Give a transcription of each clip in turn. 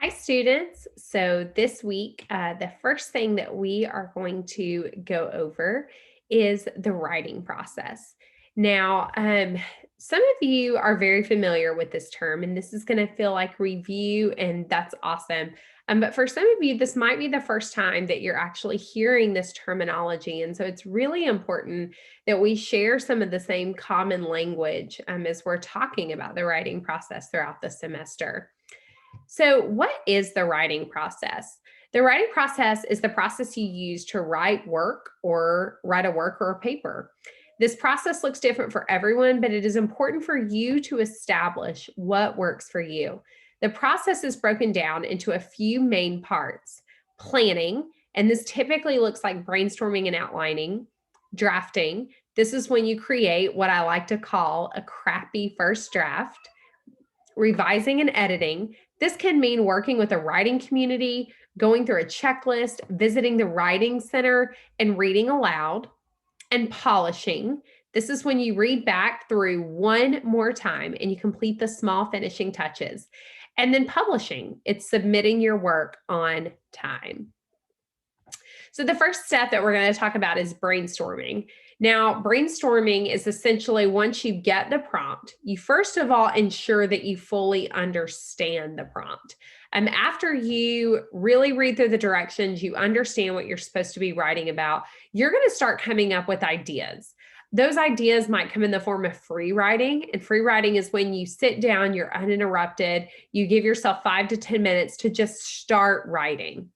Hi, students. So this week, the first thing that we are going to go over is the writing process. Now, some of you are very familiar with this term, and this is going to feel like review, and that's awesome. But for some of you, this might be the first time that you're actually hearing this terminology. And so it's really important that we share some of the same common language as we're talking about the writing process throughout the semester. So, what is the writing process? The writing process is the process you use to write a work or a paper. This process looks different for everyone, but it is important for you to establish what works for you. The process is broken down into a few main parts: planning, and this typically looks like brainstorming and outlining; drafting. This is when you create what I like to call a crappy first draft; revising and editing. This can mean working with a writing community, going through a checklist, visiting the writing center, and reading aloud; and polishing. This is when you read back through one more time and you complete the small finishing touches. And then publishing, it's submitting your work on time. So, the first step that we're going to talk about is brainstorming. Now, brainstorming is essentially once you get the prompt, you first of all ensure that you fully understand the prompt. After you really read through the directions, you understand what you're supposed to be writing about, you're going to start coming up with ideas. Those ideas might come in the form of free writing. And free writing is when you sit down, you're uninterrupted, you give yourself 5 to 10 minutes to just start writing.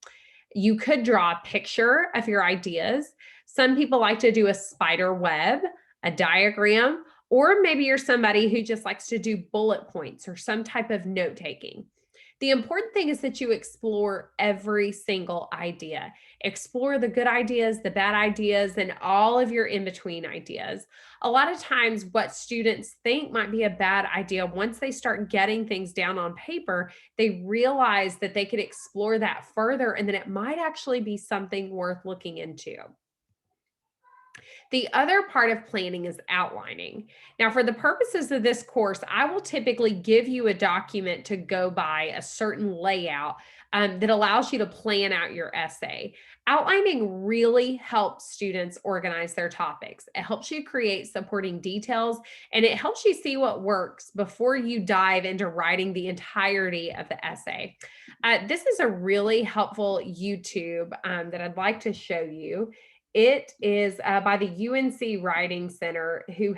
You could draw a picture of your ideas. Some people like to do a spider web, a diagram, or maybe you're somebody who just likes to do bullet points or some type of note taking. The important thing is that you explore every single idea. Explore the good ideas, the bad ideas, and all of your in between ideas. A lot of times, what students think might be a bad idea, once they start getting things down on paper, they realize that they could explore that further and that it might actually be something worth looking into. The other part of planning is outlining. Now, for the purposes of this course, I will typically give you a document to go by, a certain layout that allows you to plan out your essay. Outlining really helps students organize their topics. It helps you create supporting details, and it helps you see what works before you dive into writing the entirety of the essay. This is a really helpful YouTube that I'd like to show you. It is by the UNC Writing Center, who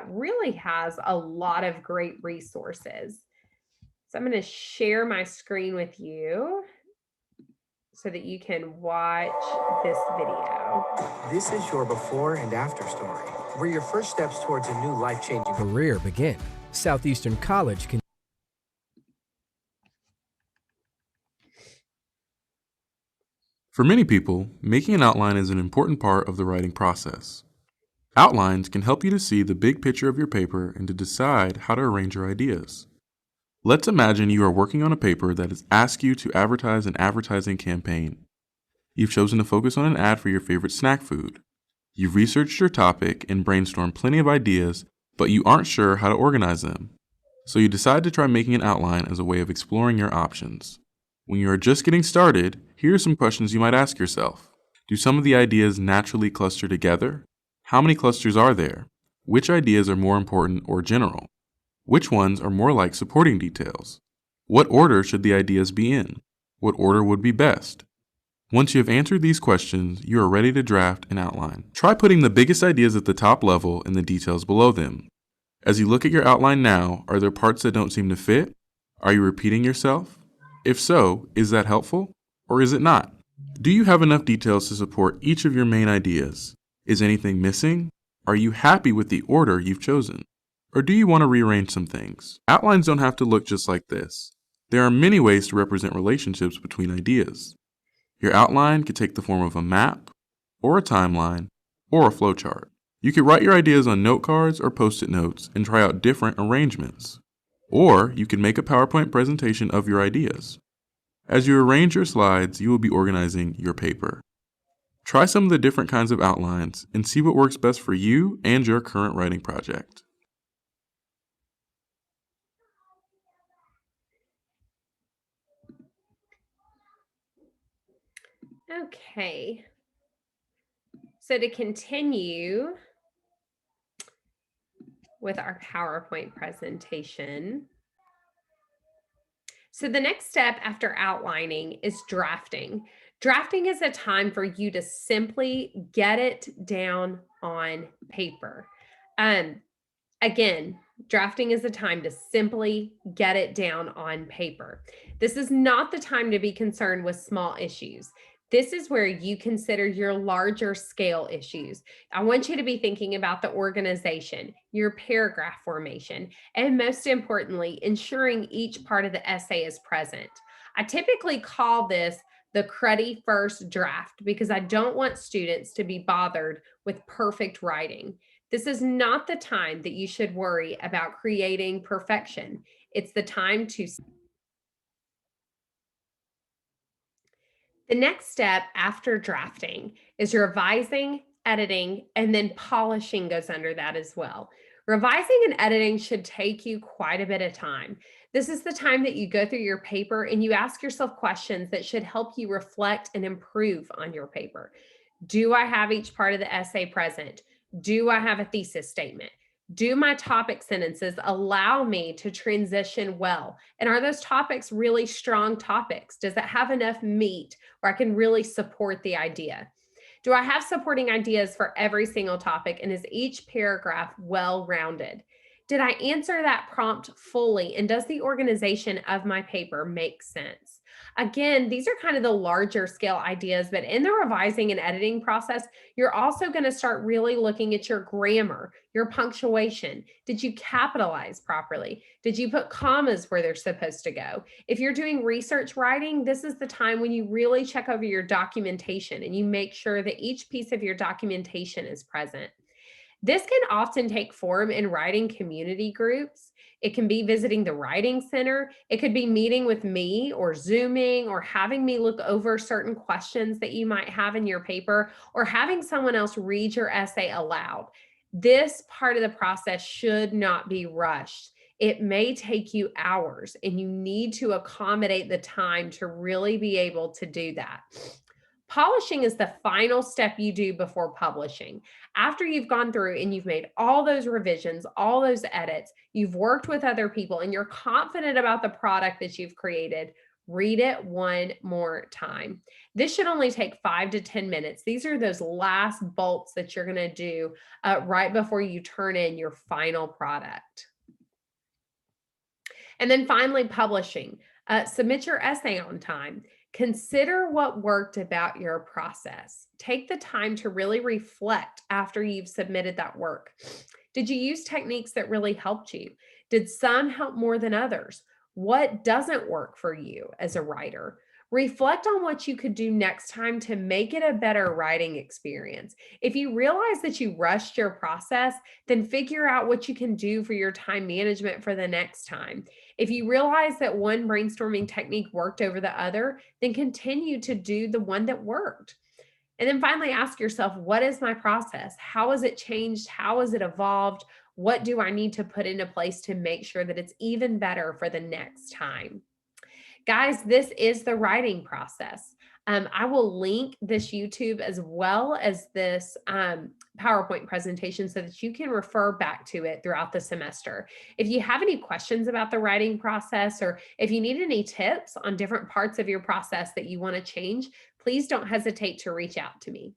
really has a lot of great resources. So I'm going to share my screen with you so that you can watch this video. This is your before and after story, where your first steps towards a new life-changing career begin. Southeastern College can. For many people, making an outline is an important part of the writing process. Outlines can help you to see the big picture of your paper and to decide how to arrange your ideas. Let's imagine you are working on a paper that has asked you to advertise an advertising campaign. You've chosen to focus on an ad for your favorite snack food. You've researched your topic and brainstormed plenty of ideas, but you aren't sure how to organize them. So you decide to try making an outline as a way of exploring your options. When you are just getting started, here are some questions you might ask yourself. Do some of the ideas naturally cluster together? How many clusters are there? Which ideas are more important or general? Which ones are more like supporting details? What order should the ideas be in? What order would be best? Once you have answered these questions, you are ready to draft an outline. Try putting the biggest ideas at the top level and the details below them. As you look at your outline now, are there parts that don't seem to fit? Are you repeating yourself? If so, is that helpful, or is it not? Do you have enough details to support each of your main ideas? Is anything missing? Are you happy with the order you've chosen? Or do you want to rearrange some things? Outlines don't have to look just like this. There are many ways to represent relationships between ideas. Your outline could take the form of a map, or a timeline, or a flowchart. You could write your ideas on note cards or post-it notes and try out different arrangements. Or you can make a PowerPoint presentation of your ideas. As you arrange your slides, you will be organizing your paper. Try some of the different kinds of outlines and see what works best for you and your current writing project. Okay. So to continue with our PowerPoint presentation, so the next step after outlining is drafting. Drafting is a time for you to simply get it down on paper. Um, Again, drafting is a time to simply get it down on paper. This is not the time to be concerned with small issues. This is where you consider your larger scale issues. I want you to be thinking about the organization, your paragraph formation, and most importantly, ensuring each part of the essay is present. I typically call this the cruddy first draft because I don't want students to be bothered with perfect writing. This is not the time that you should worry about creating perfection. It's the time to. The next step after drafting is revising, editing, and then polishing goes under that as well. Revising and editing should take you quite a bit of time. This is the time that you go through your paper and you ask yourself questions that should help you reflect and improve on your paper. Do I have each part of the essay present? Do I have a thesis statement? Do my topic sentences allow me to transition well? And are those topics really strong topics? Does it have enough meat where I can really support the idea? Do I have supporting ideas for every single topic? And is each paragraph well rounded? Did I answer that prompt fully? And does the organization of my paper make sense? Again, these are kind of the larger scale ideas, but in the revising and editing process, you're also going to start really looking at your grammar, your punctuation. Did you capitalize properly? Did you put commas where they're supposed to go? If you're doing research writing, this is the time when you really check over your documentation and you make sure that each piece of your documentation is present. This can often take form in writing community groups. It can be visiting the writing center. It could be meeting with me or Zooming or having me look over certain questions that you might have in your paper or having someone else read your essay aloud. This part of the process should not be rushed. It may take you hours and you need to accommodate the time to really be able to do that. Polishing is the final step you do before publishing. After you've gone through and you've made all those revisions, all those edits, you've worked with other people, and you're confident about the product that you've created, read it one more time. This should only take 5 to 10 minutes. These are those last bolts that you're going to do right before you turn in your final product. And then finally, publishing. Submit your essay on time. Consider what worked about your process. Take the time to really reflect after you've submitted that work. Did you use techniques that really helped you? Did some help more than others? What doesn't work for you as a writer? Reflect on what you could do next time to make it a better writing experience. If you realize that you rushed your process, then figure out what you can do for your time management for the next time. If you realize that one brainstorming technique worked over the other, then continue to do the one that worked. And then finally ask yourself, what is my process? How has it changed? How has it evolved? What do I need to put into place to make sure that it's even better for the next time? Guys, this is the writing process. I will link this YouTube as well as this PowerPoint presentation so that you can refer back to it throughout the semester. If you have any questions about the writing process or if you need any tips on different parts of your process that you want to change, please don't hesitate to reach out to me.